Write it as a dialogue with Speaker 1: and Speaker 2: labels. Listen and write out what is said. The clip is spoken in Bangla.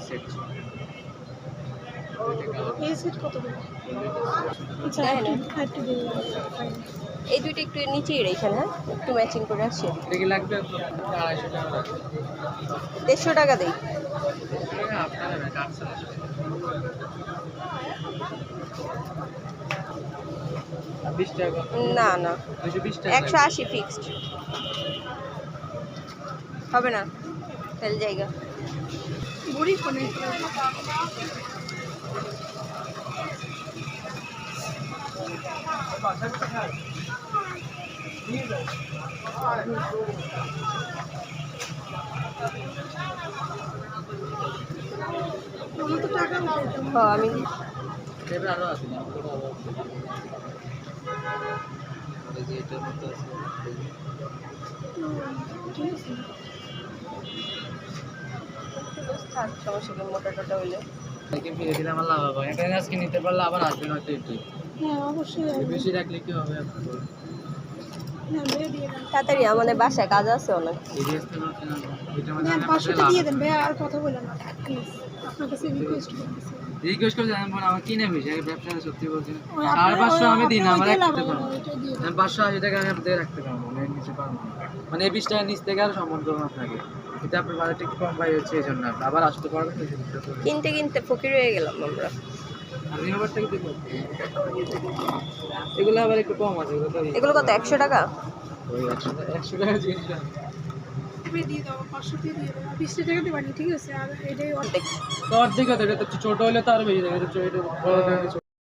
Speaker 1: সেট
Speaker 2: এই সেট কত করে? আচ্ছা একটু দিয়ে
Speaker 3: এই দুইটা একটু নিচেই রেখেন, হ্যাঁ একটু ম্যাচিং করে আসছে।
Speaker 1: দেখি লাগবে 250 টাকা লাগবে।
Speaker 3: 150 টাকা দেই।
Speaker 1: আপনারা কাটছেন না 20 টাকা
Speaker 3: না না
Speaker 1: 220 টাকা
Speaker 3: 180 ফিক্সড হবে না, ফেল জায়গা।
Speaker 2: বুড়ি ফোনে আমার তো টাকা উঠাইতাম।
Speaker 3: আমি
Speaker 1: এর আরো আছে না পুরো আরো আছে ওই যে এটার মধ্যে আছে
Speaker 2: ঠিক আছে
Speaker 3: থাক, সমস্যা কি, মোটা টোটা হইলে
Speaker 1: একে ফিরে দিলে আমার লাভ হবে। এটা আজকে নিতে পারলে আবার আসবে না তো এটি
Speaker 2: হ্যাঁ অবশ্যই
Speaker 1: বেশি রাখলে কি হবে আপনি বলুন।
Speaker 2: না দিয়ে দেন
Speaker 3: তাড়াতাড়ি, আমাদের বাসায় কাজ আছে অনেক।
Speaker 1: এই ড্রেসটা করতে না এটা মধ্যে
Speaker 2: দেন
Speaker 1: আমি
Speaker 2: 500 দিয়ে দেন ভাই, আর কথা বলেন না প্লিজ, আপনার কাছে রিকোয়েস্ট করতেছি।
Speaker 1: রিকোয়েস্ট করে জানেন বোন আমার কিনে মিশে ব্যবসা সত্যি বলছি না।
Speaker 2: ওই আপনার-
Speaker 1: 550 আমি দিই না, আমার
Speaker 2: ওই
Speaker 1: এক করতে
Speaker 2: ওইটা
Speaker 1: পারবো
Speaker 2: ওইটা দিয়ে দেন।
Speaker 1: আমি 580 টাকা আমি আপনাদের রাখতে পারবো না, এর নিচে পারবো না। মানে এই 20 টাকা নিচ থেকে আর সম্মান করবো আপনাকে, এটা আপনার বাজেট একটু কম পাই হচ্ছে এই জন্য আপনি আবার আসতে পারবেন এই জিনিসটা করে।
Speaker 3: কিনতে কিনতে ফকির হয়ে গেলাম আমরা।
Speaker 1: আমি আবার থেকে দেবো এগুলো আবার একটু কম আছে এগুলো তো
Speaker 3: এগুলো কত, 100 টাকা?
Speaker 1: ওই 100 টাকা জিনিস না।
Speaker 2: তুমি দিয়ে দাও 500 দিয়ে দিয়ে দাও, 20 টাকা দিবানি ঠিক আছে। আর এটাই
Speaker 3: দেখছি
Speaker 1: তো অর্ধেক হতো, এটা তো ছোট হলে তো আরো বেশি দেবে, এটা বড় হলে ছোট